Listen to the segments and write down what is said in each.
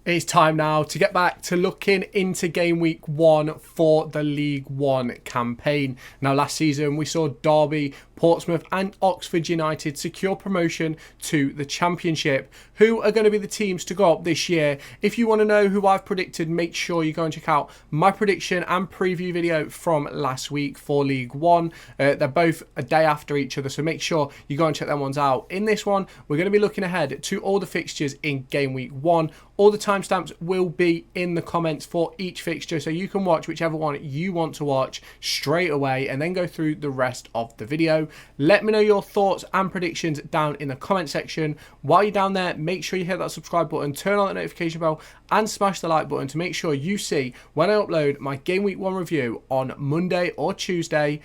It's time now to get back to looking into game week 1 for the League One campaign. Now, last season we saw Derby, Portsmouth and Oxford United secure promotion to the Championship. Who are going to be the teams to go up this year? If you want to know who I've predicted, make sure you go and check out my prediction and preview video from last week for League One. They're both a day after each other, so make sure you go and check them ones out. In this one, we're going to be looking ahead to all the fixtures in game week 1. All the timestamps will be in the comments for each fixture, so you can watch whichever one you want to watch straight away and then go through the rest of the video. Let me know your thoughts and predictions down in the comment section. While you're down there, make sure you hit that subscribe button, turn on the notification bell and smash the like button to make sure you see when I upload my game week 1 review on Monday or Tuesday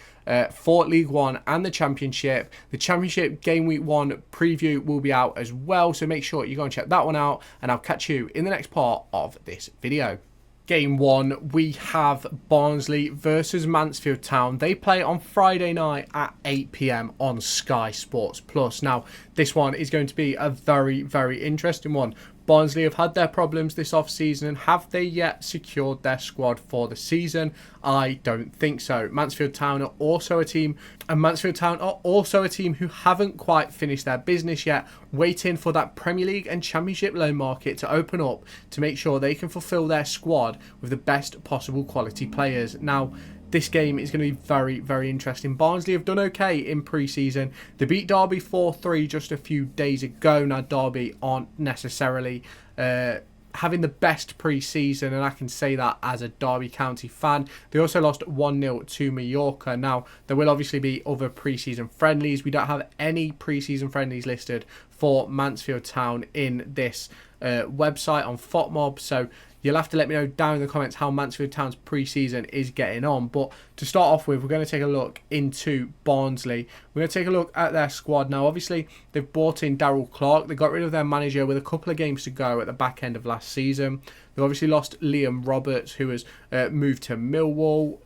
for League One and the Championship. The Championship game week 1 preview will be out as well, so make sure you go and check that one out, and I'll catch you in the next part of this video. Game 1, we have Barnsley versus Mansfield Town. They play on Friday night at 8 PM on Sky Sports Plus. Now, this one is going to be a very, very interesting one. Barnsley have had their problems this off-season, and have they yet secured their squad for the season? I don't think so. Mansfield Town are also a team, who haven't quite finished their business yet, waiting for that Premier League and Championship loan market to open up to make sure they can fulfil their squad with the best possible quality players. Now, this game is going to be very, very interesting. Barnsley have done okay in pre-season. They beat Derby 4-3 just a few days ago. Now, Derby aren't necessarily having the best pre-season, and I can say that as a Derby County fan. They also lost 1-0 to Mallorca. Now, there will obviously be other pre-season friendlies. We don't have any pre-season friendlies listed for Mansfield Town in this website on FOTMob, so you'll have to let me know down in the comments how Mansfield Town's pre-season is getting on. But to start off with, we're going to take a look into Barnsley. We're going to take a look at their squad. Now, obviously, they've brought in Darryl Clark. They got rid of their manager with a couple of games to go at the back end of last season. They've obviously lost Liam Roberts, who has moved to Millwall.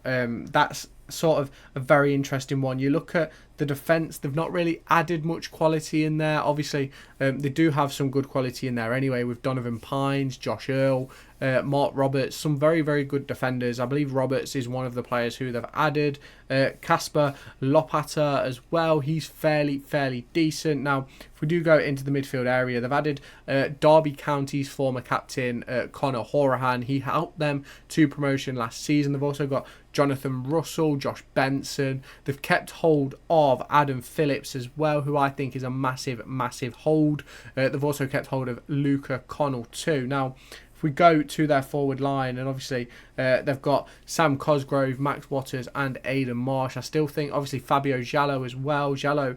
That's sort of a very interesting one. You look at the defence, they've not really added much quality in there. Obviously, they do have some good quality in there anyway, with Donovan Pines, Josh Earl, Mark Roberts, some very, very good defenders. I believe Roberts is one of the players who they've added. Casper Lopata as well, he's fairly decent. Now, if we do go into the midfield area, they've added Derby County's former captain, Conor Horahan. He helped them to promotion last season. They've also got Jonathan Russell, Josh Benson. They've kept hold of Adam Phillips as well, who I think is a massive hold. They've also kept hold of Luca Connell too. Now, if we go to their forward line, and obviously they've got Sam Cosgrove, Max Waters and Aidan Marsh. I still think obviously Fabio Giallo as well. Giallo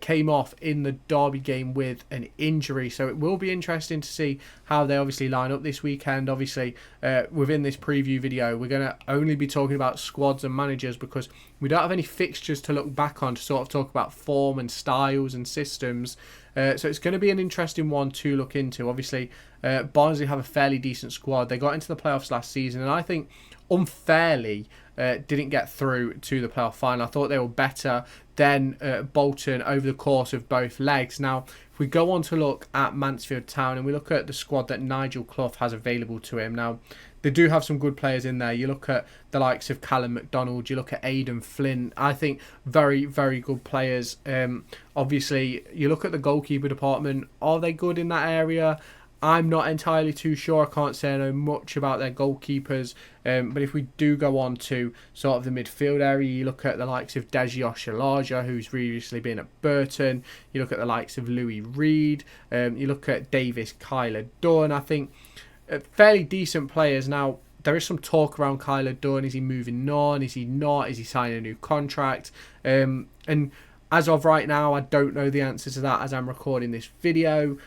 came off in the Derby game with an injury, so it will be interesting to see how they obviously line up this weekend. Obviously within this preview video, we're going to only be talking about squads and managers because we don't have any fixtures to look back on to sort of talk about form and styles and systems. So it's going to be an interesting one to look into. Obviously, Barnsley have a fairly decent squad. They got into the playoffs last season, and I think unfairly didn't get through to the playoff final. I thought they were better than Bolton over the course of both legs. Now, if we go on to look at Mansfield Town and we look at the squad that Nigel Clough has available to him, now, they do have some good players in there. You look at the likes of Callum McDonald, you look at Aidan Flint. I think very, very good players. Obviously, you look at the goalkeeper department. Are they good in that area? I'm not entirely too sure. I can't say I know much about their goalkeepers. But if we do go on to sort of the midfield area, you look at the likes of Deji Oshalaja, who's previously been at Burton. You look at the likes of Louis Reed. You look at Davis Kyler Dunn. I think fairly decent players. Now, there is some talk around Kyler Dunn. Is he moving on? Is he not? Is he signing a new contract? And as of right now, I don't know the answer to that as I'm recording this video.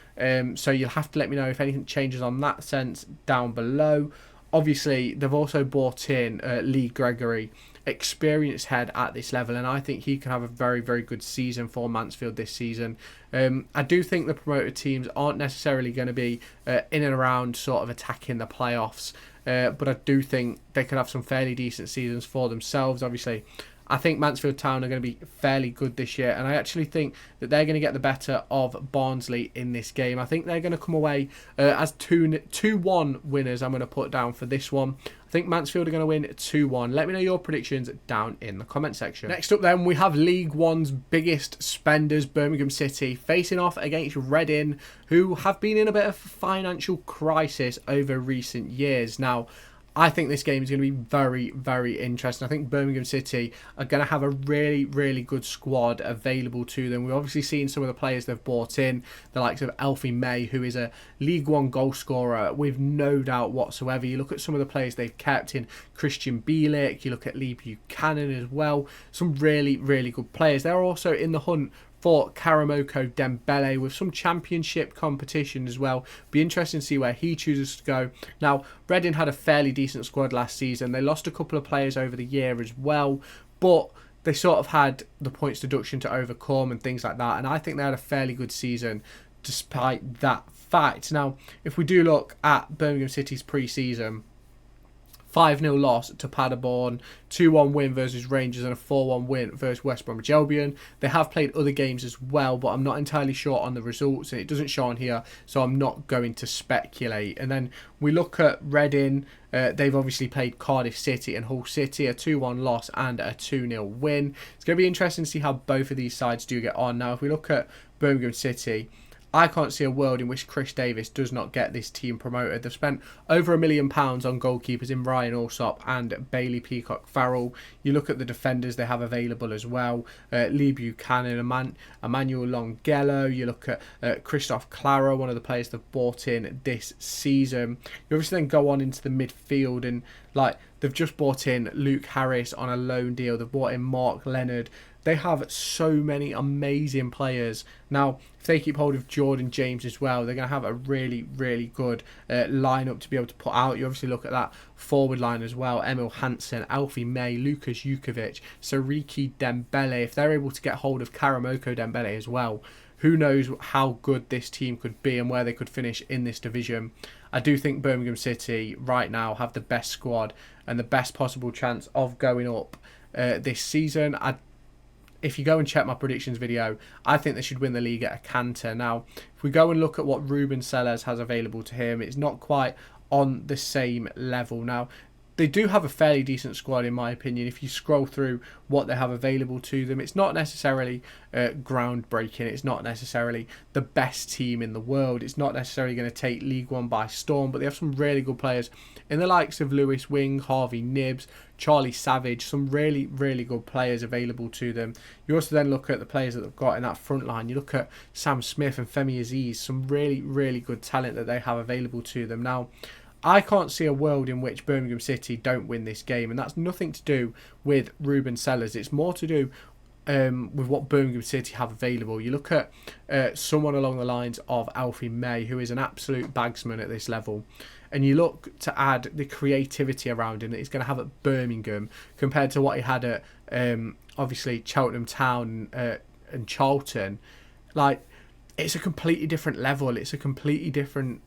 So you'll have to let me know if anything changes on that sense down below. Obviously, they've also brought in Lee Gregory, experienced head at this level, and I think he can have a very, very good season for Mansfield this season. I do think the promoted teams aren't necessarily going to be in and around sort of attacking the playoffs, but I do think they could have some fairly decent seasons for themselves. Obviously, I think Mansfield Town are going to be fairly good this year, and I actually think that they're going to get the better of Barnsley in this game. I think they're going to come away as 2-1 winners. I'm going to put down for this one. I think Mansfield are going to win 2-1. Let me know your predictions down in the comment section. Next up then, we have League One's biggest spenders, Birmingham City, facing off against Reading, who have been in a bit of a financial crisis over recent years. Now, I think this game is going to be very, very interesting. I think Birmingham City are going to have a really, really good squad available to them. We've obviously seen some of the players they've brought in, the likes of Alfie May, who is a League One goal scorer with no doubt whatsoever. You look at some of the players they've kept in Christian Bielik, you look at Lee Buchanan as well. Some really, really good players. They're also in the hunt for Karamoko Dembele with some championship competition as well. Be interesting to see where he chooses to go. Now, Reading had a fairly decent squad last season. They lost a couple of players over the year as well, but they sort of had the points deduction to overcome and things like that. And I think they had a fairly good season despite that fact. Now, if we do look at Birmingham City's pre-season, 5-0 loss to Paderborn, 2-1 win versus Rangers and a 4-1 win versus West Bromwich Albion. They have played other games as well, but I'm not entirely sure on the results, and it doesn't show on here, so I'm not going to speculate. And then we look at Reading. They've obviously played Cardiff City and Hull City, a 2-1 loss and a 2-0 win. It's going to be interesting to see how both of these sides do get on. Now, if we look at Birmingham City, I can't see a world in which Chris Davis does not get this team promoted. They've spent over £1 million on goalkeepers in Ryan Allsop and Bailey Peacock-Farrell. You look at the defenders they have available as well. Lee Buchanan, Emmanuel Longhello. You look at Christoph Clara, one of the players they've bought in this season. You obviously then go on into the midfield, and they've just bought in Luke Harris on a loan deal. They've bought in Mark Leonard. They have so many amazing players. Now, if they keep hold of Jordan James as well, they're going to have a really, really good lineup to be able to put out. You obviously look at that forward line as well. Emil Hansen, Alfie May, Lukas Jukovic, Sariki Dembele. If they're able to get hold of Karamoko Dembele as well, who knows how good this team could be and where they could finish in this division. I do think Birmingham City right now have the best squad and the best possible chance of going up this season. If you go and check my predictions video, I think they should win the league at a canter. Now, if we go and look at what Ruben Sellers has available to him, it's not quite on the same level. Now, they do have a fairly decent squad, in my opinion. If you scroll through what they have available to them, it's not necessarily groundbreaking. It's not necessarily the best team in the world. It's not necessarily going to take League One by storm, but they have some really good players in the likes of Lewis Wing, Harvey Nibbs, Charlie Savage, some really, really good players available to them. You also then look at the players that they've got in that front line. You look at Sam Smith and Femi Aziz, some really, really good talent that they have available to them. Now, I can't see a world in which Birmingham City don't win this game, and that's nothing to do with Ruben Sellers. It's more to do with what Birmingham City have available. You look at someone along the lines of Alfie May, who is an absolute bagsman at this level, and you look to add the creativity around him that he's going to have at Birmingham compared to what he had at obviously Cheltenham Town and Charlton. It's a completely different level. It's a completely different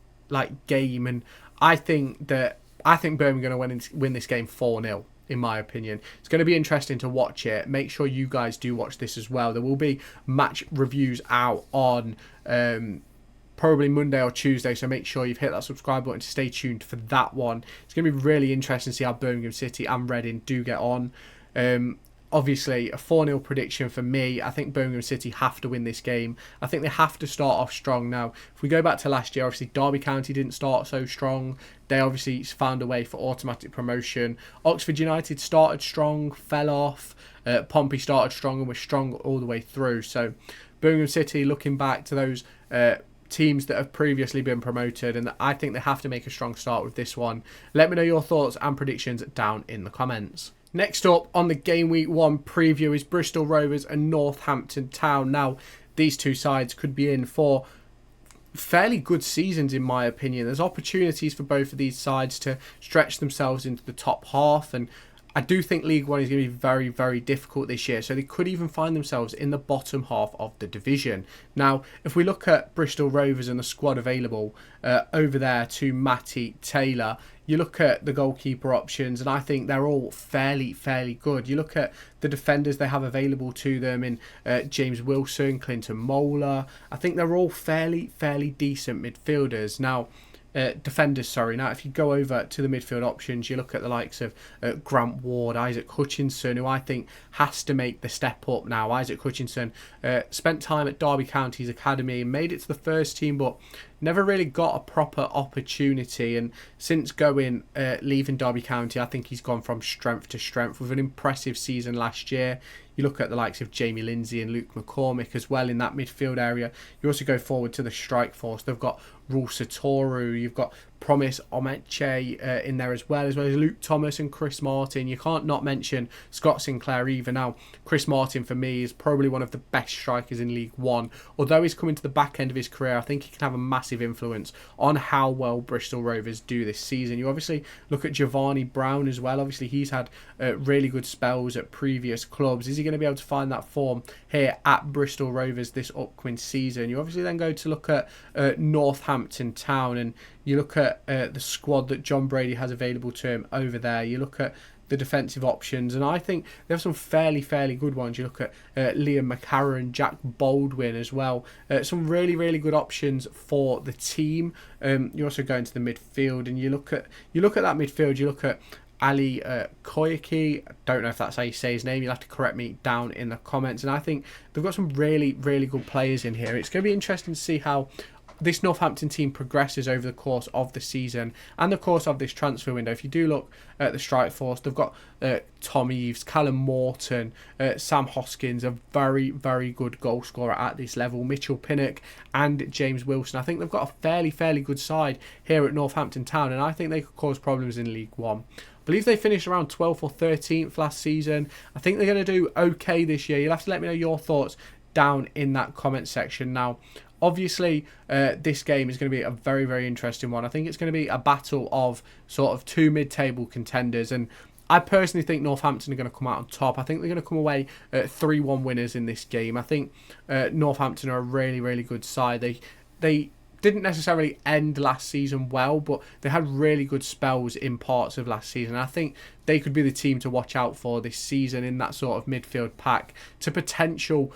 game, and I think Birmingham are going to win this game 4-0. In my opinion, it's going to be interesting to watch it. Make sure you guys do watch this as well. There will be match reviews out on probably Monday or Tuesday, so make sure you've hit that subscribe button to stay tuned for that one. It's going to be really interesting to see how Birmingham City and Reading do get on. Obviously, a 4-0 prediction for me. I think Birmingham City have to win this game. I think they have to start off strong. Now, if we go back to last year, obviously Derby County didn't start so strong. They obviously found a way for automatic promotion. Oxford United started strong, fell off. Pompey started strong and was strong all the way through. So, Birmingham City, looking back to those teams that have previously been promoted, and I think they have to make a strong start with this one. Let me know your thoughts and predictions down in the comments. Next up on the Game Week 1 preview is Bristol Rovers and Northampton Town. Now, these two sides could be in for fairly good seasons, in my opinion. There's opportunities for both of these sides to stretch themselves into the top half, and I do think League One is going to be very, very difficult this year. So they could even find themselves in the bottom half of the division. Now, if we look at Bristol Rovers and the squad available over there to Matty Taylor, you look at the goalkeeper options, and I think they're all fairly good. You look at the defenders they have available to them in James Wilson, Clinton Mola. I think they're all fairly decent midfielders. Now, defenders, sorry. Now, if you go over to the midfield options, you look at the likes of Grant Ward, Isaac Hutchinson, who I think has to make the step up now. Isaac Hutchinson spent time at Derby County's academy, made it to the first team, but never really got a proper opportunity. And since leaving Derby County, I think he's gone from strength to strength with an impressive season last year. You look at the likes of Jamie Lindsay and Luke McCormick as well in that midfield area. You also go forward to the strike force. They've got Rul Satoru. You've got Promise Omeche in there as well as Luke Thomas and Chris Martin. You can't not mention Scott Sinclair either. Now, Chris Martin for me is probably one of the best strikers in League One. Although he's coming to the back end of his career, I think he can have a massive influence on how well Bristol Rovers do this season. You obviously look at Giovanni Brown as well. Obviously, he's had really good spells at previous clubs. Is he going to be able to find that form here at Bristol Rovers this upcoming season? You obviously then go to look at Northampton Town, and you look at the squad that John Brady has available to him over there. You look at the defensive options, and I think they have some fairly good ones. You look at Liam McCarron, Jack Baldwin as well. Some really good options for the team. You also go into the midfield, and you look at that midfield. You look at Ali Koyaki. I don't know if that's how you say his name. You'll have to correct me down in the comments. And I think they've got some really good players in here. It's going to be interesting to see how this Northampton team progresses over the course of the season and the course of this transfer window. If you do look at the strike force, they've got Tom Eves, Callum Morton, Sam Hoskins, a very good goal scorer at this level, Mitchell Pinnock and James Wilson. I think they've got a fairly good side here at Northampton Town, and I think they could cause problems in League One. I believe they finished around 12th or 13th last season. I think they're going to do okay this year. You'll have to let me know your thoughts down in that comment section. Now, obviously, this game is going to be a very interesting one. I think it's going to be a battle of sort of two mid-table contenders, and I personally think Northampton are going to come out on top. I think they're going to come away 3-1 winners in this game. I think Northampton are a really good side. They didn't necessarily end last season well, but they had really good spells in parts of last season. I think they could be the team to watch out for this season in that sort of midfield pack to potential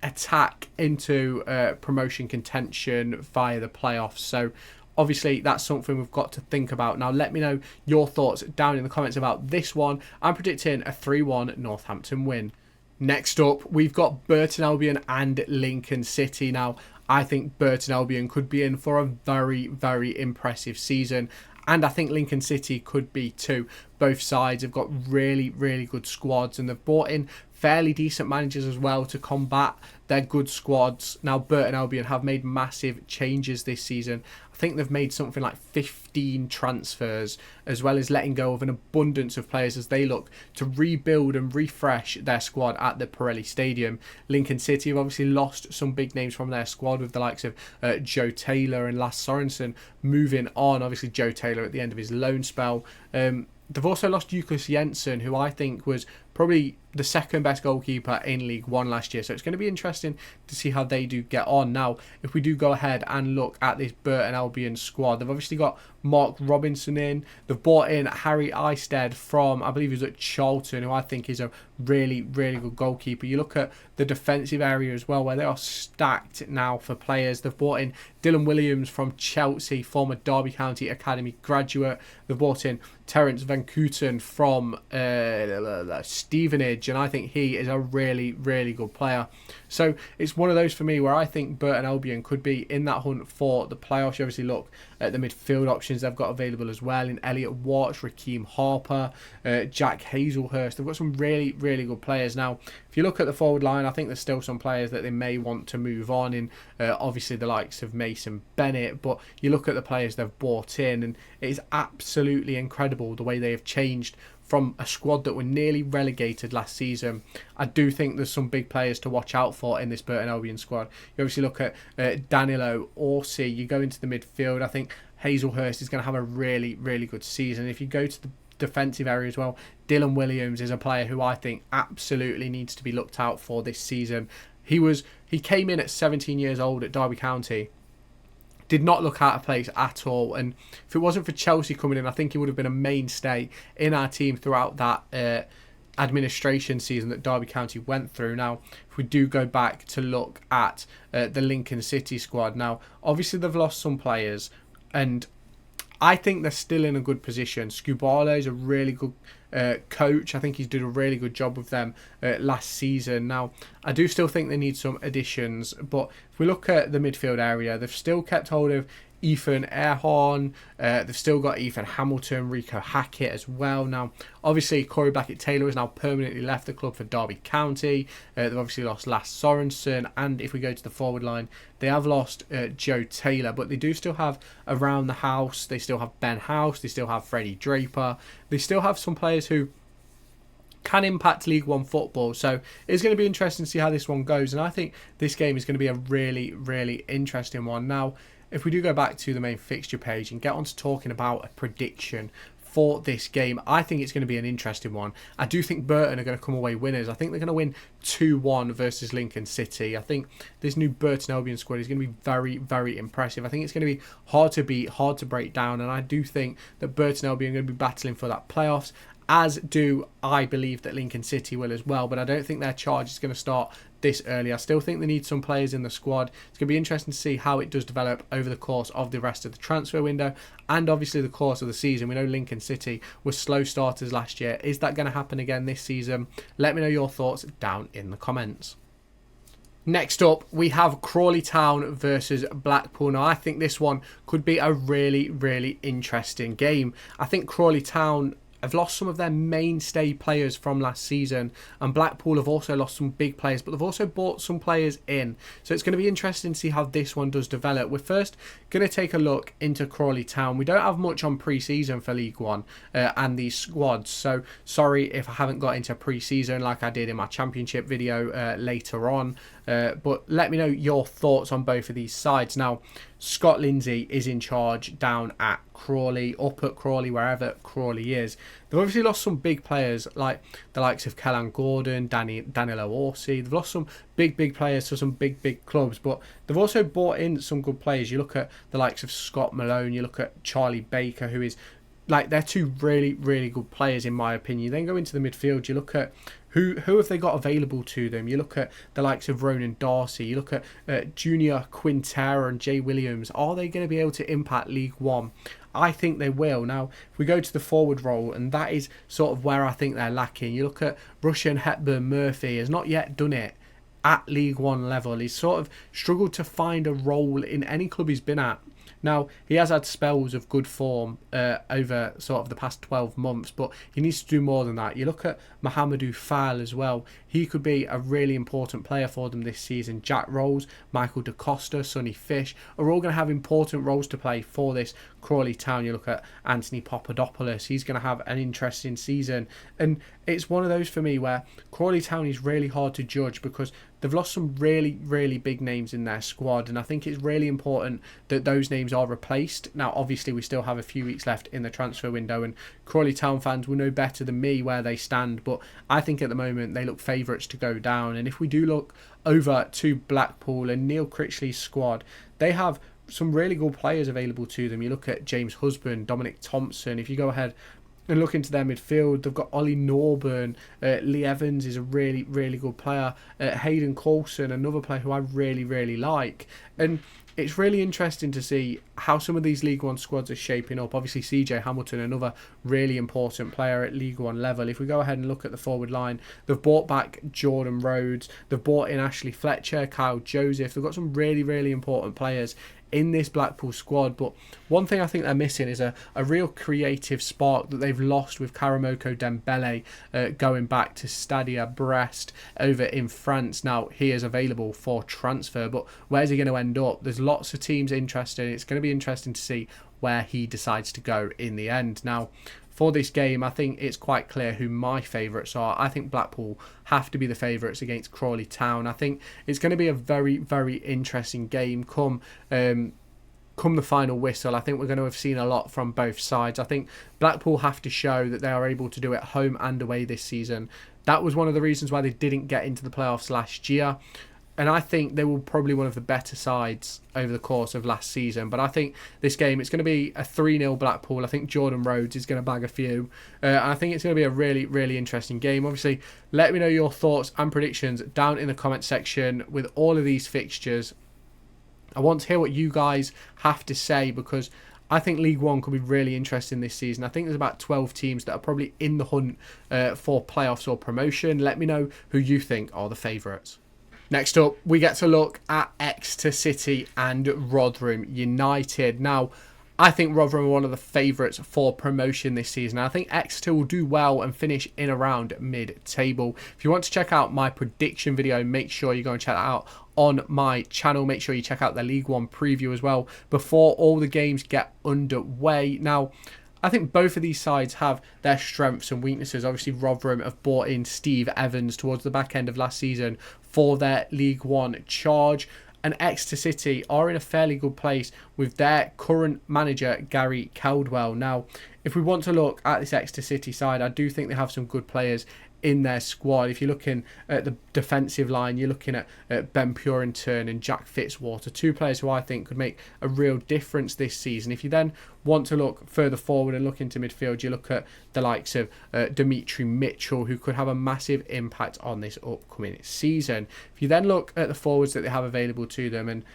attack into promotion contention via the playoffs. So obviously that's something we've got to think about. Now let me know your thoughts down in the comments about this one. I'm predicting a 3-1 Northampton win. Next up, we've got Burton Albion and Lincoln City. Now, I think Burton Albion could be in for a very impressive season, and I think Lincoln City could be too. Both sides have got really good squads, and they've brought in fairly decent managers as well to combat their good squads. Now, Burton Albion have made massive changes this season. I think they've made something like 15 transfers, as well as letting go of an abundance of players as they look to rebuild and refresh their squad at the Pirelli Stadium. Lincoln City have obviously lost some big names from their squad, with the likes of Joe Taylor and Lasse Sorensen moving on. Obviously, Joe Taylor at the end of his loan spell. They've also lost Lukas Jensen, who I think was probably the second best goalkeeper in League One last year. So it's going to be interesting to see how they do get on. Now, if we do go ahead and look at this Burton Albion squad, they've obviously got Mark Robinson in. They've brought in Harry Eisted from, I believe he was at Charlton, who I think is a really good goalkeeper. You look at the defensive area as well, where they are stacked now for players. They've brought in Dylan Williams from Chelsea, former Derby County Academy graduate. They've brought in Terence Van Kooten from Stevenage, and I think he is a really good player. So it's one of those for me where I think Burton Albion could be in that hunt for the playoffs. You obviously look at the midfield options they've got available as well in Elliot Watts, Raheem Harper, Jack Hazelhurst. They've got some really good players. Now, if you look at the forward line, I think there's still some players that they may want to move on in, obviously the likes of Mason Bennett, but you look at the players they've brought in, and it is absolutely incredible the way they have changed from a squad that were nearly relegated last season. I do think there's some big players to watch out for in this Burton Albion squad. You obviously look at Danilo Orsi. You go into the midfield, I think Hazelhurst is going to have a really good season. If you go to the defensive area as well. Dylan Williams is a player who I think absolutely needs to be looked out for this season. He came in at 17 years old at Derby County. Did not look out of place at all, and if it wasn't for Chelsea coming in, I think he would have been a mainstay in our team throughout that administration season that Derby County went through. Now, if we do go back to look at the Lincoln City squad, now obviously they've lost some players, and I think they're still in a good position. Scubalo is a really good coach. I think he's done a really good job with them last season. Now, I do still think they need some additions, but if we look at the midfield area, they've still kept hold of Ethan Airhorn, they've still got Ethan Hamilton, Rico Hackett as well. Now, obviously, Corey Blackett-Taylor has now permanently left the club for Derby County. They've obviously lost Lasse Sorensen, and if we go to the forward line, they have lost Joe Taylor, but they do still have around the house. They still have Ben House, they still have Freddie Draper, they still have some players who can impact League One football. So it's going to be interesting to see how this one goes, and I think this game is going to be a really, really interesting one. Now, if we do go back to the main fixture page and get on to talking about a prediction for this game, I think it's going to be an interesting one. I do think Burton are going to come away winners. I think they're going to win 2-1 versus Lincoln City. I think this new Burton Albion squad is going to be very, very impressive. I think it's going to be hard to beat, hard to break down, and I do think that Burton Albion are going to be battling for that playoffs, as do I believe that Lincoln City will as well, but I don't think their charge is going to start this early. I still think they need some players in the squad. It's going to be interesting to see how it does develop over the course of the rest of the transfer window and obviously the course of the season. We know Lincoln City were slow starters last year. Is that going to happen again this season? Let me know your thoughts down in the comments. Next up, we have Crawley Town versus Blackpool. Now, I think this one could be a really, really interesting game. I think Crawley Town have lost some of their mainstay players from last season, and Blackpool have also lost some big players, but they've also bought some players in. So it's going to be interesting to see how this one does develop. We're first going to take a look into Crawley Town. We don't have much on pre-season for League One and these squads, so sorry if I haven't got into pre-season like I did in my Championship video later on. But let me know your thoughts on both of these sides. Now, Scott Lindsay is in charge down at Crawley, up at Crawley, wherever Crawley is. They've obviously lost some big players like the likes of Kellan Gordon, Danilo Orsi. They've lost some big players to some big clubs, but they've also brought in some good players. You look at the likes of Scott Malone, you look at Charlie Baker, who is like, they're two really good players in my opinion. Then go into the midfield, you look at who have they got available to them. You look at the likes of Ronan Darcy, you look at Junior Quintera and Jay Williams. Are they going to be able to impact League One? I think they will. Now, if we go to the forward role, and that is sort of where I think they're lacking. You look at Russian Hepburn Murphy, has not yet done it at League One level. He's sort of struggled to find a role in any club he's been at. Now, he has had spells of good form over sort of the past 12 months, but he needs to do more than that. You look at Mohamedou Fall as well. He could be a really important player for them this season. Jack Rolls, Michael Da Costa, Sonny Fish are all going to have important roles to play for this Crawley Town. You look at Anthony Papadopoulos. He's going to have an interesting season. And it's one of those for me where Crawley Town is really hard to judge because they've lost some really big names in their squad, and I think it's really important that those names are replaced. Now, obviously, we still have a few weeks left in the transfer window, and Crawley Town fans will know better than me where they stand, but I think at the moment they look favourites to go down. And if we do look over to Blackpool and Neil Critchley's squad, they have some really good players available to them. You look at James Husband, Dominic Thompson. If you go ahead and look into their midfield, they've got Ollie Norburn, Lee Evans is a really good player, Hayden Coulson, another player who I really like. And it's really interesting to see how some of these League One squads are shaping up. Obviously, CJ Hamilton, another really important player at League One level. If we go ahead and look at the forward line, they've brought back Jordan Rhodes, they've brought in Ashley Fletcher, Kyle Joseph. They've got some really important players in this Blackpool squad, but one thing I think they're missing is a real creative spark that they've lost with Karamoko Dembele going back to Stadia Brest over in France. Now, he is available for transfer, but where's he going to end up? There's lots of teams interested. It's going to be interesting to see where he decides to go in the end. Now, for this game, I think it's quite clear who my favourites are. I think Blackpool have to be the favourites against Crawley Town. I think it's going to be a very interesting game come come the final whistle, I think we're going to have seen a lot from both sides. I think Blackpool have to show that they are able to do it home and away this season. That was one of the reasons why they didn't get into the playoffs last year. And I think they were probably one of the better sides over the course of last season. But I think this game, it's going to be a 3-0 Blackpool. I think Jordan Rhodes is going to bag a few. I think it's going to be a really, really interesting game. Obviously, let me know your thoughts and predictions down in the comment section with all of these fixtures. I want to hear what you guys have to say, because I think League One could be really interesting this season. I think there's about 12 teams that are probably in the hunt for playoffs or promotion. Let me know who you think are the favourites. Next up, we get to look at Exeter City and Rotherham United. Now, I think Rotherham are one of the favourites for promotion this season. I think Exeter will do well and finish in around mid-table. If you want to check out my prediction video, make sure you go and check that out on my channel. Make sure you check out the League One preview as well before all the games get underway. Now, I think both of these sides have their strengths and weaknesses. Obviously, Rotherham have brought in Steve Evans towards the back end of last season for their League One charge. And Exeter City are in a fairly good place with their current manager, Gary Caldwell. Now, if we want to look at this Exeter City side, I do think they have some good players in their squad. If you're looking at the defensive line, you're looking at Ben Purinton and Jack Fitzwater, two players who I think could make a real difference this season. If you then want to look further forward and look into midfield, you look at the likes of Dimitri Mitchell, who could have a massive impact on this upcoming season. If you then look at the forwards that they have available to them, and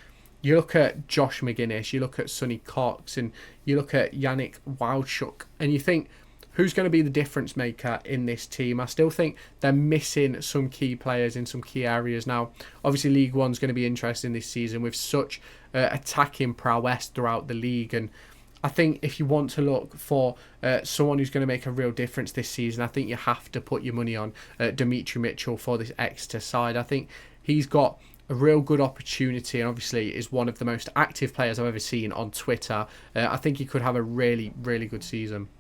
you look at Josh McGuinness, you look at Sonny Cox, and you look at Yannick Wildschuk, and you think, who's going to be the difference maker in this team? I still think they're missing some key players in some key areas. Now, obviously, League One's going to be interesting this season with such attacking prowess throughout the league. And I think if you want to look for someone who's going to make a real difference this season, I think you have to put your money on Dimitri Mitchell for this Exeter side. I think he's got a real good opportunity, and obviously is one of the most active players I've ever seen on Twitter. I think he could have a really, really good season.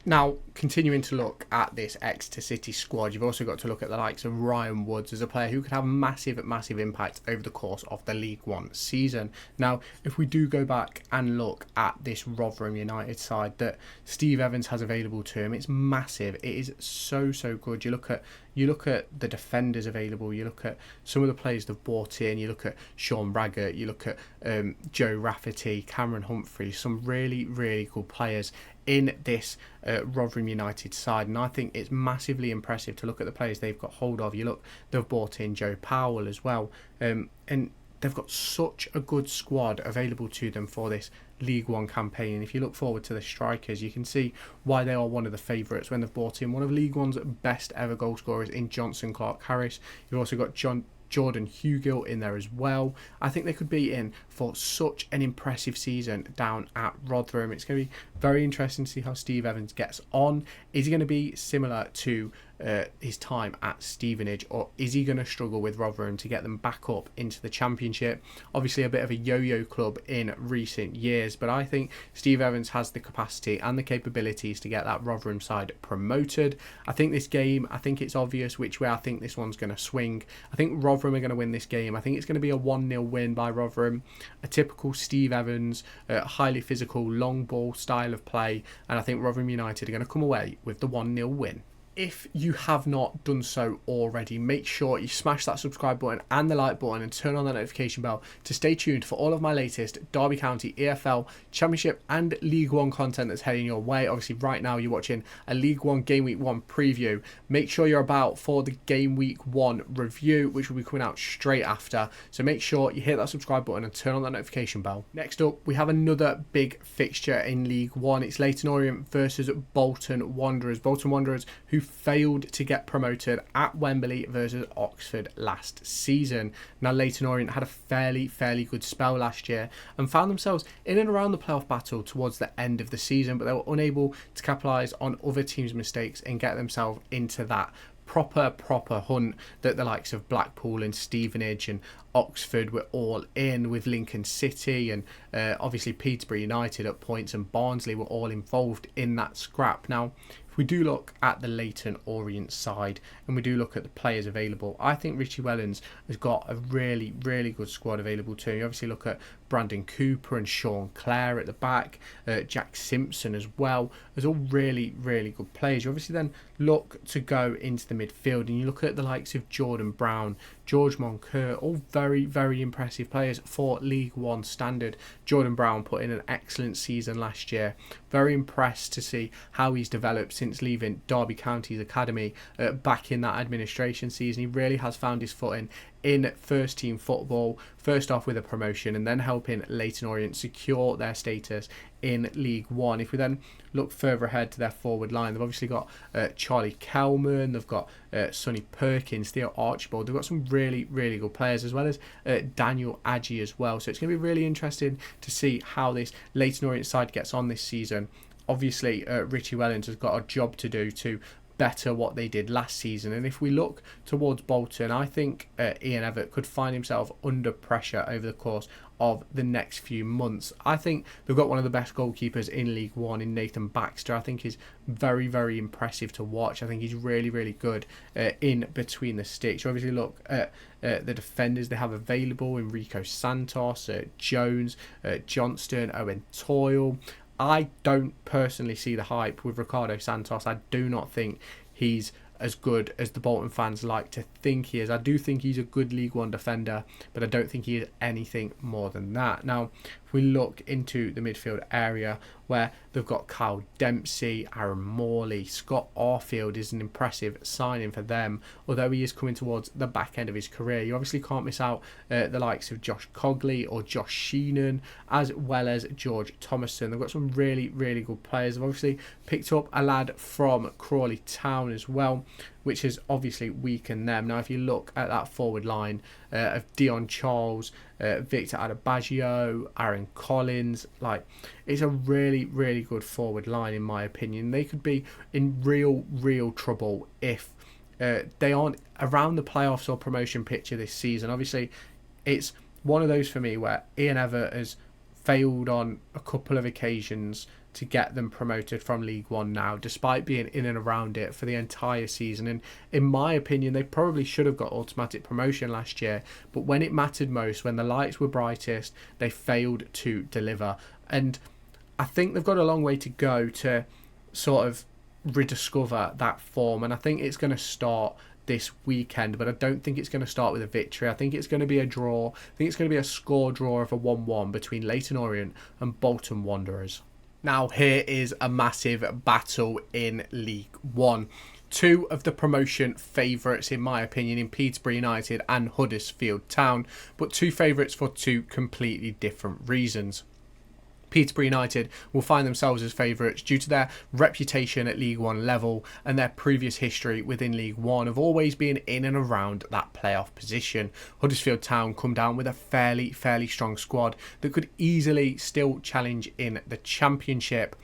Now, continuing to look at this Exeter City squad, you've also got to look at the likes of Ryan Woods as a player who could have massive, massive impact over the course of the League One season. Now, if we do go back and look at this Rotherham United side that Steve Evans has available to him, it's massive. It is so, so good. You look at the defenders available, you look at some of the players they've brought in, you look at Sean Raggett, you look at Joe Rafferty, Cameron Humphrey, some really, really good players in this Rotherham United side, and I think it's massively impressive to look at the players they've got hold of. You look, they've brought in Joe Powell as well, and they've got such a good squad available to them for this League One campaign. And if you look forward to the strikers, you can see why they are one of the favourites when they've brought in one of League One's best ever goal scorers in Johnson Clark-Harris. You've also got Jordan Hugill in there as well. I think they could be in for such an impressive season down at Rotherham. It's going to be very interesting to see how Steve Evans gets on. Is he going to be similar to his time at Stevenage, or is he going to struggle with Rotherham to get them back up into the Championship? Obviously a bit of a yo-yo club in recent years, but I think Steve Evans has the capacity and the capabilities to get that Rotherham side promoted. I think this game, I think it's obvious which way I think this one's going to swing. I think Rotherham are going to win this game. I think it's going to be a 1-0 win by Rotherham, a typical Steve Evans, highly physical, long ball style of play, and I think Rotherham United are going to come away with the 1-0 win. If you have not done so already, make sure you smash that subscribe button and the like button and turn on that notification bell to stay tuned for all of my latest Derby County, EFL, Championship and League One content that's heading your way. Obviously right now you're watching a League One Game Week 1 preview. Make sure you're about for the Game Week 1 review, which will be coming out straight after. So make sure you hit that subscribe button and turn on that notification bell. Next up, we have another big fixture in League 1. It's Leyton Orient versus Bolton Wanderers. Bolton Wanderers, who failed to get promoted at Wembley versus Oxford last season. Now, Leyton Orient had a fairly good spell last year and found themselves in and around the playoff battle towards the end of the season, but they were unable to capitalise on other teams' mistakes and get themselves into that proper hunt that the likes of Blackpool and Stevenage and Oxford were all in, with Lincoln City and obviously Peterborough United at points and Barnsley were all involved in that scrap. Now, if we do look at the Leyton Orient side and we do look at the players available, I think Richie Wellens has got a really good squad available to him. You obviously look at Brandon Cooper and Sean Clare at the back, Jack Simpson as well, as all really, really good players. You obviously then look to go into the midfield and you look at the likes of Jordan Brown, George Moncur, all very, very impressive players for League One standard. Jordan Brown put in an excellent season last year. Very impressed to see how he's developed since leaving Derby County's academy back in that administration season. He really has found his footing in first team football, first off with a promotion and then helping Leyton Orient secure their status in League One. If we then look further ahead to their forward line, they've obviously got Charlie Kelman, they've got Sonny Perkins, Theo Archibald. They've got some really, really good players, as well as Daniel Adji as well. So it's going to be really interesting to see how this Leyton Orient side gets on this season. Obviously, Richie Wellens has got a job to do to better what they did last season. And if we look towards Bolton, I think Ian Evatt could find himself under pressure over the course of the next few months. I think they've got one of the best goalkeepers in League One in Nathan Baxter. I think he's very, very impressive to watch. I think he's really, really good in between the sticks. You obviously look at the defenders they have available: Enrico Santos, Jones, Johnston, Owen Toyle. I don't personally see the hype with Ricardo Santos. I do not think he's as good as the Bolton fans like to think he is. I do think he's a good League One defender, but I don't think he is anything more than that. Now, if we look into the midfield area, where they've got Kyle Dempsey, Aaron Morley, Scott Arfield is an impressive signing for them, although he is coming towards the back end of his career. You obviously can't miss out the likes of Josh Cogley or Josh Sheenan, as well as George Thomason. They've got some really, really good players. They've obviously picked up a lad from Crawley Town as well, which has obviously weakened them. Now, if you look at that forward line of Dion Charles, Victor Adebaggio, Aaron Collins, it's a really, really good forward line in my opinion. They could be in real trouble if they aren't around the playoffs or promotion picture this season. Obviously, it's one of those for me where Ian Evatt has failed on a couple of occasions to get them promoted from League One now, despite being in and around it for the entire season. And in my opinion, they probably should have got automatic promotion last year, but when it mattered most, when the lights were brightest, they failed to deliver. And I think they've got a long way to go to sort of rediscover that form, and I think it's going to start this weekend, but I don't think it's going to start with a victory. I think it's going to be a draw. I think it's going to be a score draw of a 1-1 between Leyton Orient and Bolton Wanderers. Now, here is a massive battle in League One. Two of the promotion favourites, in my opinion, in Peterborough United and Huddersfield Town, but two favourites for two completely different reasons. Peterborough United will find themselves as favourites due to their reputation at League One level and their previous history within League One of always being in and around that playoff position. Huddersfield Town come down with a fairly strong squad that could easily still challenge in the Championship.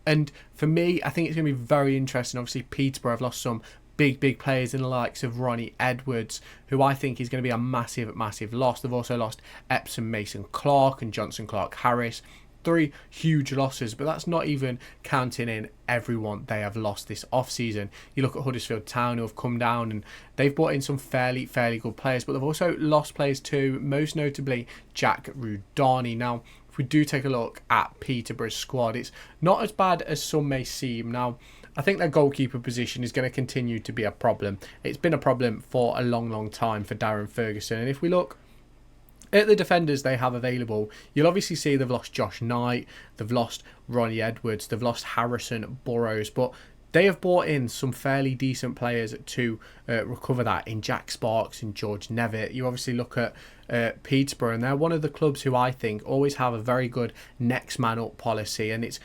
And for me, I think it's going to be very interesting. Obviously, Peterborough have lost some big players in the likes of Ronnie Edwards, who I think is going to be a massive loss. They've also lost Epsom Mason Clark and Johnson Clark Harris. 3 huge losses, but that's not even counting in everyone they have lost this off-season. You look at Huddersfield Town, who have come down and they've brought in some fairly good players, but they've also lost players too, most notably Jack Rudani. Now, if we do take a look at Peterborough's squad, it's not as bad as some may seem. Now, I think their goalkeeper position is going to continue to be a problem. It's been a problem for a long time for Darren Ferguson, and if we look at the defenders they have available, you'll obviously see they've lost Josh Knight, they've lost Ronnie Edwards, they've lost Harrison Burrows, but they have brought in some fairly decent players to recover that in Jack Sparks and George Nevitt. You obviously look at Peterborough, and they're one of the clubs who I think always have a very good next man up policy, and it's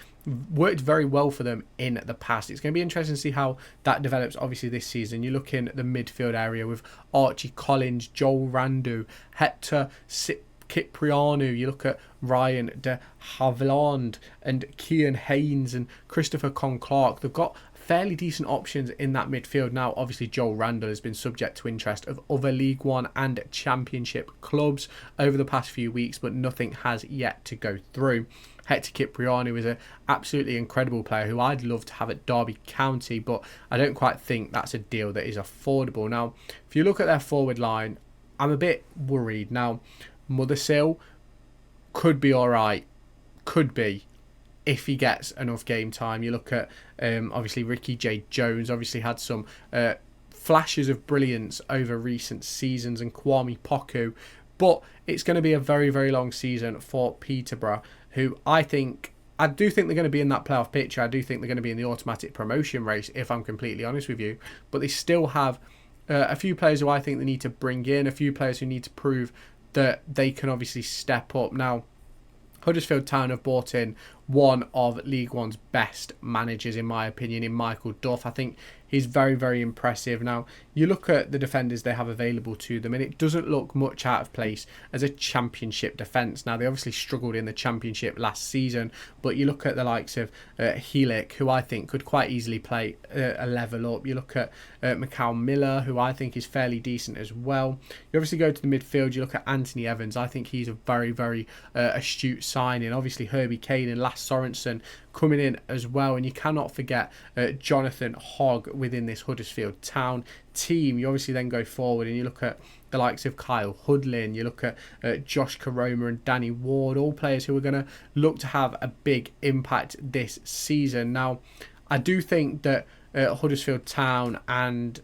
worked very well for them in the past. It's going to be interesting to see how that develops obviously this season. You're looking at the midfield area with Archie Collins, Joel Randu, Hector Cipriano. You look at Ryan de Havilland and Kian Haynes and Christopher Con-Clark. They've got fairly decent options in that midfield. Now, obviously, Joel Randall has been subject to interest of other League One and Championship clubs over the past few weeks, but nothing has yet to go through. Hector Cipriano is an absolutely incredible player who I'd love to have at Derby County, but I don't quite think that's a deal that is affordable. Now, if you look at their forward line, I'm a bit worried. Now, Mothersill could be all right. Could be, if he gets enough game time. You look at obviously Ricky J. Jones obviously had some flashes of brilliance over recent seasons, and Kwame Poku, but it's going to be a very, very long season for Peterborough, who I do think they're going to be in that playoff picture. I do think they're going to be in the automatic promotion race, if I'm completely honest with you, but they still have a few players who I think they need to bring in, a few players who need to prove that they can obviously step up. Now, Huddersfield Town have brought in one of League One's best managers, in my opinion, in Michael Duff. I think he's very, very impressive. Now, you look at the defenders they have available to them, and it doesn't look much out of place as a Championship defence. Now, they obviously struggled in the Championship last season, but you look at the likes of Heelick, who I think could quite easily play a level up. You look at Macau Miller, who I think is fairly decent as well. You obviously go to the midfield, you look at Anthony Evans. I think he's a very, very astute signing. Obviously, Herbie Kane and Lass Sorensen coming in as well, and you cannot forget Jonathan Hogg within this Huddersfield Town team. You obviously then go forward and you look at the likes of Kyle Hudlin, you look at Josh Karoma and Danny Ward, all players who are going to look to have a big impact this season. Now, I do think that Huddersfield Town and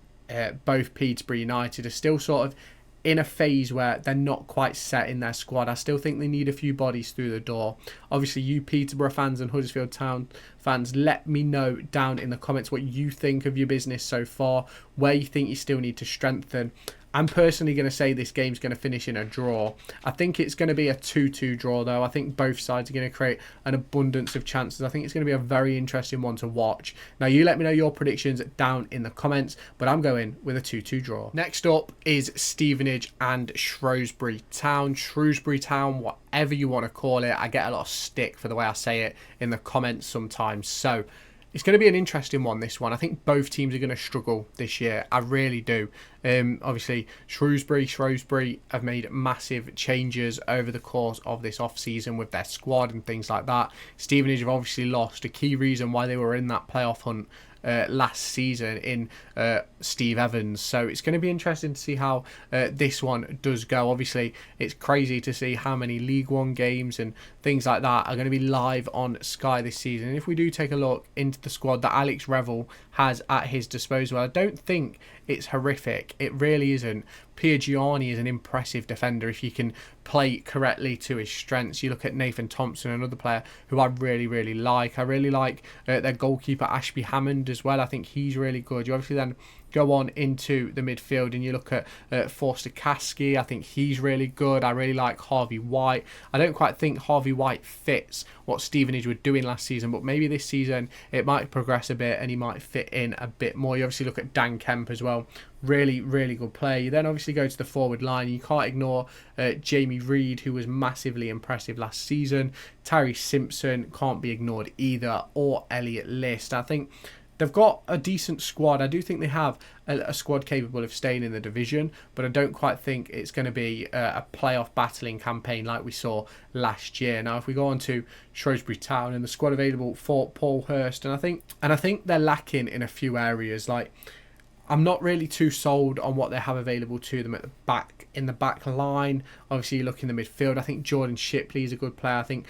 both Peterborough United are still sort of in a phase where they're not quite set in their squad. I still think they need a few bodies through the door. Obviously, you Peterborough fans and Huddersfield Town fans, let me know down in the comments what you think of your business so far, where you think you still need to strengthen. I'm personally going to say this game's going to finish in a draw. I think it's going to be a 2-2 draw, though. I think both sides are going to create an abundance of chances. I think it's going to be a very interesting one to watch. Now, you let me know your predictions down in the comments, but I'm going with a 2-2 draw. Next up is Stevenage and Shrewsbury Town. Shrewsbury Town, whatever you want to call it. I get a lot of stick for the way I say it in the comments sometimes. So, it's going to be an interesting one, this one. I think both teams are going to struggle this year. I really do. Obviously, Shrewsbury have made massive changes over the course of this off-season with their squad and things like that. Stevenage have obviously lost a key reason why they were in that playoff hunt last season in Steve Evans. So it's going to be interesting to see how this one does go. Obviously, it's crazy to see how many League One games and things like that are going to be live on Sky this season. And if we do take a look into the squad that Alex Revel has at his disposal, I don't think it's horrific. It really isn't. Piergiani is an impressive defender if you can play correctly to his strengths. You look at Nathan Thompson, another player who I really, really like. I really like their goalkeeper Ashby Hammond as well. I think he's really good. You obviously then go on into the midfield and you look at Forster Kasky. I think he's really good. I really like Harvey White. I don't quite think Harvey White fits what Stevenage were doing last season, but maybe this season it might progress a bit and he might fit in a bit more. You obviously look at Dan Kemp as well. Really, really good play. You then obviously go to the forward line. You can't ignore Jamie Reid, who was massively impressive last season. Tyree Simpson can't be ignored either, or Elliot List. I think they've got a decent squad. I do think they have a squad capable of staying in the division, but I don't quite think it's going to be a playoff battling campaign like we saw last year. Now, if we go on to Shrewsbury Town and the squad available for Paul Hurst, and I think they're lacking in a few areas. Like, I'm not really too sold on what they have available to them at the back, in the back line. Obviously, you look in the midfield. I think Jordan Shipley is a good player. I think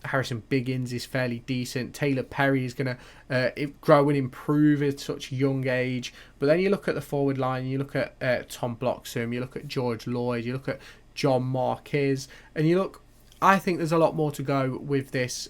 Harrison Biggins is fairly decent. Taylor Perry is going to grow and improve at such a young age. But then you look at the forward line. You look at Tom Bloxham. You look at George Lloyd. You look at John Marquez. And you look, I think there's a lot more to go with this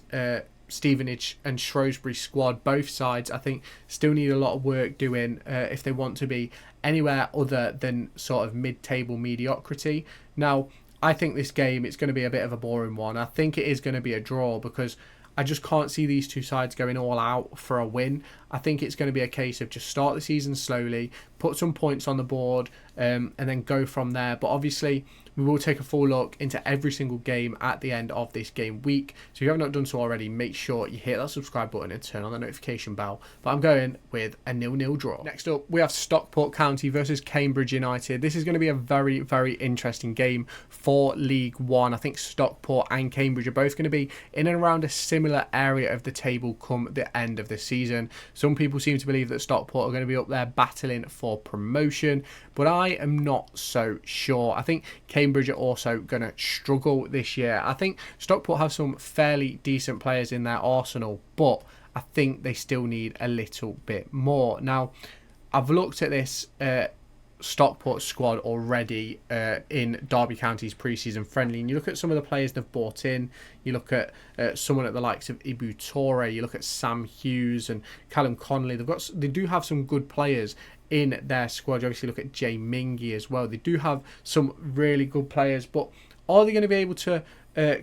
Stevenage and Shrewsbury squad. Both sides, I think, still need a lot of work doing if they want to be anywhere other than sort of mid-table mediocrity. Now, I think this game, it's going to be a bit of a boring one. I think it is going to be a draw because I just can't see these two sides going all out for a win. I think it's going to be a case of just start the season slowly, put some points on the board, and then go from there. But obviously, we will take a full look into every single game at the end of this game week. So if you have not done so already, make sure you hit that subscribe button and turn on the notification bell. But I'm going with a 0-0 draw. Next up, we have Stockport County versus Cambridge United. This is going to be a very, very interesting game for League One. I think Stockport and Cambridge are both going to be in and around a similar area of the table come the end of the season. Some people seem to believe that Stockport are going to be up there battling for or promotion, but I am not so sure. I think Cambridge are also going to struggle this year. I think Stockport have some fairly decent players in their arsenal, but I think they still need a little bit more. Now, I've looked at this Stockport squad already in Derby County's pre-season friendly, and you look at some of the players they've brought in. You look at someone at the likes of Ibu Toure, you look at Sam Hughes and Callum Connolly. They do have some good players in their squad. You obviously look at Jay Mingy as well. They do have some really good players, but are they going to be able to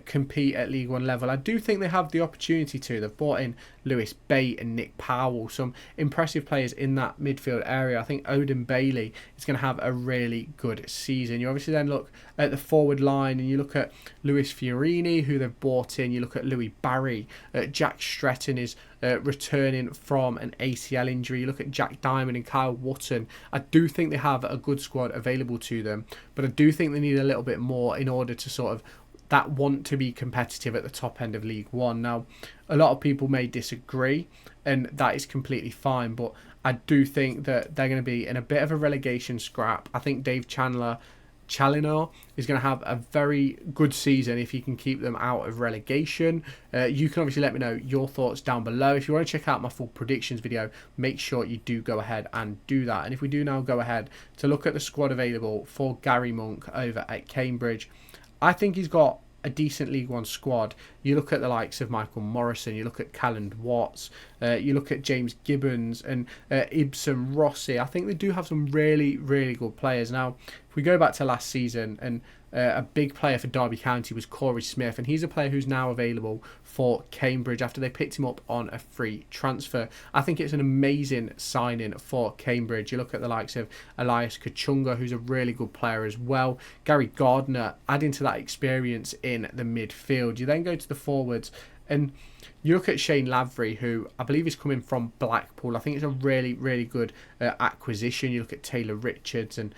compete at League One level? I do think they have the opportunity to. They've brought in Lewis Bate and Nick Powell, some impressive players in that midfield area. I think Odin Bailey is going to have a really good season. You obviously then look at the forward line and you look at Lewis Fiorini, who they've brought in. You look at Louis Barry. Jack Stretton is returning from an ACL injury. You look at Jack Diamond and Kyle Wotton. I do think they have a good squad available to them, but I do think they need a little bit more in order to sort of that want to be competitive at the top end of League One. Now, a lot of people may disagree, and that is completely fine, but I do think that they're going to be in a bit of a relegation scrap. I think Dave Challinor is going to have a very good season if he can keep them out of relegation. You can obviously let me know your thoughts down below. If you want to check out my full predictions video, make sure you do go ahead and do that. And if we do now go ahead to look at the squad available for Gary Monk over at Cambridge, I think he's got a decent League One squad. You look at the likes of Michael Morrison, you look at Calland Watts, you look at James Gibbons and Ibsen Rossi. I think they do have some really, really good players. Now, if we go back to last season, and a big player for Derby County was Corey Smith, and he's a player who's now available for Cambridge after they picked him up on a free transfer. I think it's an amazing signing for Cambridge. You look at the likes of Elias Kachunga, who's a really good player as well. Gary Gardner adding to that experience in the midfield. You then go to the forwards, and you look at Shane Lavery, who I believe is coming from Blackpool. I think it's a really, really good acquisition. You look at Taylor Richards and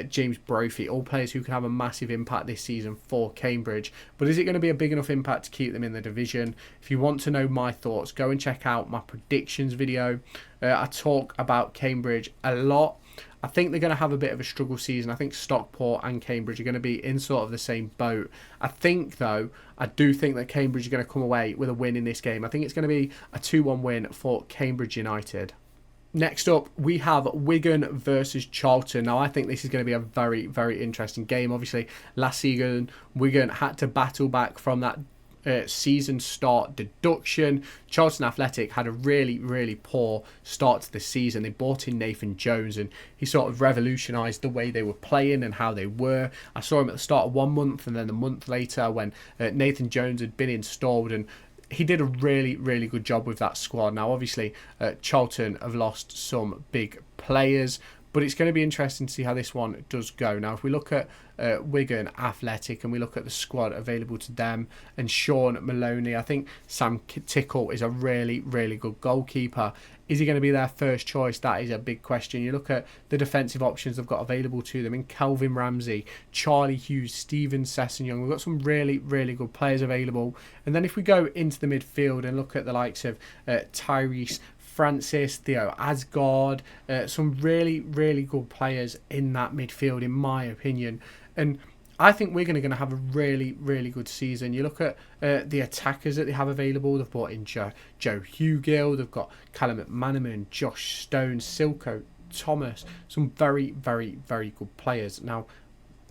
James Brophy, all players who can have a massive impact this season for Cambridge. But is it going to be a big enough impact to keep them in the division? If you want to know my thoughts, go and check out my predictions video. I talk about Cambridge a lot. I think they're going to have a bit of a struggle season. I think Stockport and Cambridge are going to be in sort of the same boat. I do think that Cambridge are going to come away with a win in this game. I think it's going to be a 2-1 win for Cambridge United. Next up, we have Wigan versus Charlton. Now, I think this is going to be a very, very interesting game. Obviously, last season, Wigan had to battle back from that season start deduction. Charlton Athletic had a really, really poor start to the season. They brought in Nathan Jones and he sort of revolutionised the way they were playing and how they were. I saw him at the start of 1 month and then a month later when Nathan Jones had been installed, and he did a really, really good job with that squad. Now, obviously, Charlton have lost some big players, but it's going to be interesting to see how this one does go. Now, if we look at Wigan Athletic and we look at the squad available to them and Sean Maloney, I think Sam Tickle is a really, really good goalkeeper. Is he going to be their first choice? That is a big question. You look at the defensive options they've got available to them in Kelvin Ramsey, Charlie Hughes, Steven Sessegnon. We've got some really, really good players available. And then if we go into the midfield and look at the likes of Tyrese Francis, Theo Asgard, some really, really good players in that midfield, in my opinion. And I think we're going to have a really, really good season. You look at the attackers that they have available. They've brought in Joe Hugill. They've got Callum McManaman, Josh Stone, Silko Thomas. Some very, very, very good players. Now,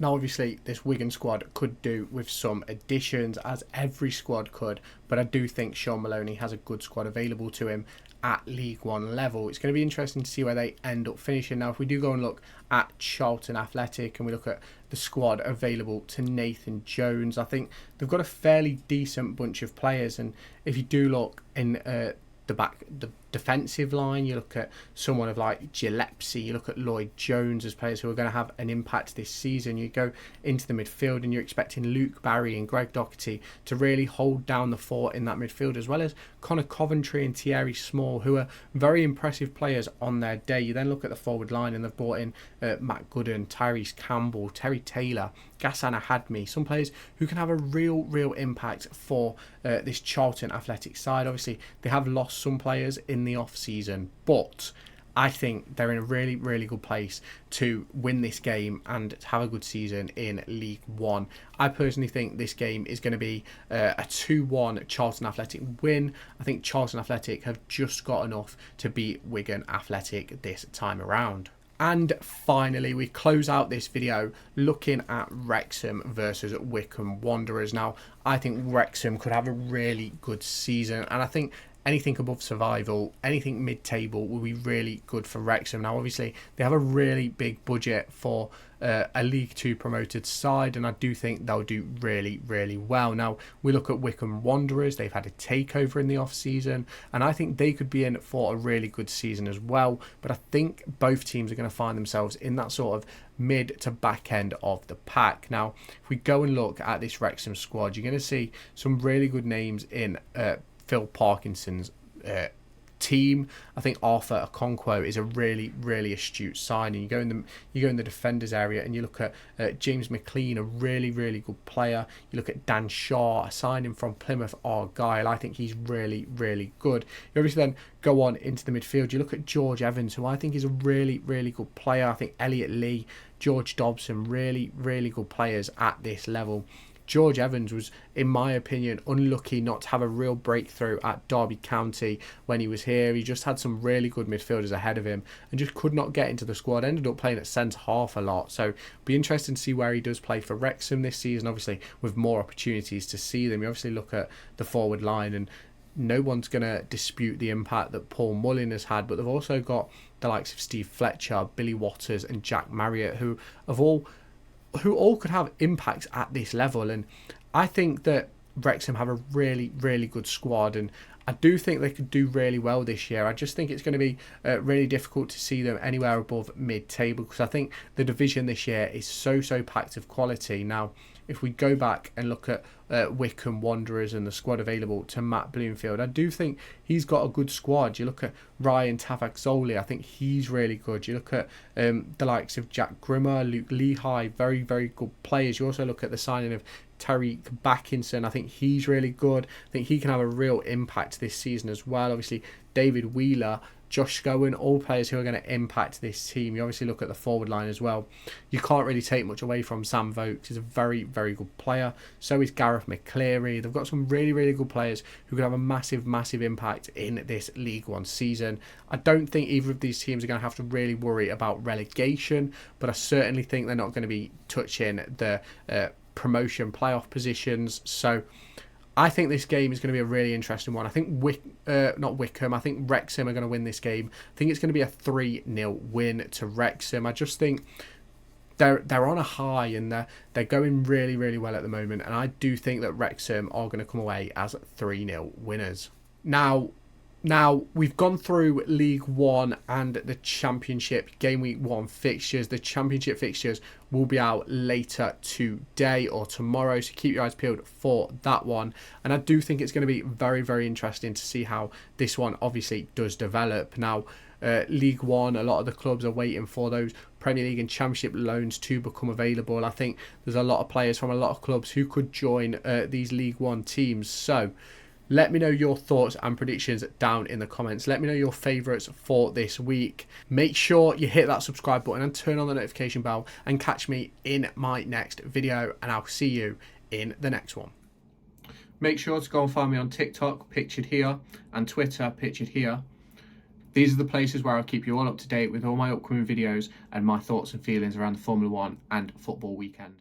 obviously, this Wigan squad could do with some additions, as every squad could. But I do think Sean Maloney has a good squad available to him at League One level. It's going to be interesting to see where they end up finishing. Now, if we do go and look at Charlton Athletic and we look at the squad available to Nathan Jones, I think they've got a fairly decent bunch of players. And if you do look in the defensive line, you look at someone of like Gillespie, you look at Lloyd Jones as players who are going to have an impact this season. You go into the midfield and you're expecting Luke Barry and Greg Doherty to really hold down the fort in that midfield, as well as Connor Coventry and Thierry Small, who are very impressive players on their day. You then look at the forward line and they've brought in Matt Gooden, Tyrese Campbell, Terry Taylor, Ghassan Ahadmi, some players who can have a real impact for this Charlton Athletic side. Obviously, they have lost some players in the off-season, but I think they're in a really, really good place to win this game and have a good season in League One. I personally think this game is going to be a 2-1 Charlton Athletic win. I think Charlton Athletic have just got enough to beat Wigan Athletic this time around. And finally, we close out this video looking at Wrexham versus Wycombe Wanderers. Now, I think Wrexham could have a really good season, and I think anything above survival, anything mid-table will be really good for Wrexham. Now, obviously, they have a really big budget for a League Two promoted side, and I do think they'll do really, really well. Now, we look at Wycombe Wanderers. They've had a takeover in the off-season, and I think they could be in for a really good season as well. But I think both teams are going to find themselves in that sort of mid to back end of the pack. Now, if we go and look at this Wrexham squad, you're going to see some really good names in Phil Parkinson's team. I think Arthur Okonkwo is a really, really astute signing. You go in the defenders area and you look at James McLean, a really, really good player. You look at Dan Shaw, a signing from Plymouth Argyle. I think he's really, really good. You obviously then go on into the midfield. You look at George Evans, who I think is a really, really good player. I think Elliot Lee, George Dobson, really, really good players at this level. George Evans was, in my opinion, unlucky not to have a real breakthrough at Derby County when he was here. He just had some really good midfielders ahead of him and just could not get into the squad. Ended up playing at centre-half a lot. So it'll be interesting to see where he does play for Wrexham this season, obviously, with more opportunities to see them. You obviously look at the forward line, and no one's going to dispute the impact that Paul Mullin has had, but they've also got the likes of Steve Fletcher, Billy Waters and Jack Marriott, who all could have impacts at this level. And I think that Wrexham have a really, really good squad, and I do think they could do really well this year. I just think it's going to be really difficult to see them anywhere above mid-table, because I think the division this year is so packed of quality. Now, if we go back and look at Wycombe Wanderers and the squad available to Matt Bloomfield, I do think he's got a good squad. You look at Ryan Tavakzoli, I think he's really good. You look at the likes of Jack Grimmer, Luke Lehigh, very, very good players. You also look at the signing of Tariq Backinson. I think he's really good. I think he can have a real impact this season as well. Obviously, David Wheeler, Josh Scowen, all players who are going to impact this team. You obviously look at the forward line as well. You can't really take much away from Sam Vokes. He's a very, very good player. So is Gareth McCleary. They've got some really, really good players who could have a massive, massive impact in this League One season. I don't think either of these teams are going to have to really worry about relegation, but I certainly think they're not going to be touching the promotion playoff positions. So I think this game is going to be a really interesting one. I think I think Wrexham are going to win this game. I think it's going to be a 3-0 win to Wrexham. I just think they're on a high, and they're going really, really well at the moment. And I do think that Wrexham are going to come away as 3-0 winners. Now, we've gone through League One and the Championship Game Week 1 fixtures. The Championship fixtures will be out later today or tomorrow, so keep your eyes peeled for that one. And I do think it's going to be very, very interesting to see how this one obviously does develop. Now, League One, a lot of the clubs are waiting for those Premier League and Championship loans to become available. I think there's a lot of players from a lot of clubs who could join these League One teams. So let me know your thoughts and predictions down in the comments. Let me know your favourites for this week. Make sure you hit that subscribe button and turn on the notification bell, and catch me in my next video, and I'll see you in the next one. Make sure to go and find me on TikTok, pictured here, and Twitter, pictured here. These are the places where I'll keep you all up to date with all my upcoming videos and my thoughts and feelings around the Formula 1 and football weekend.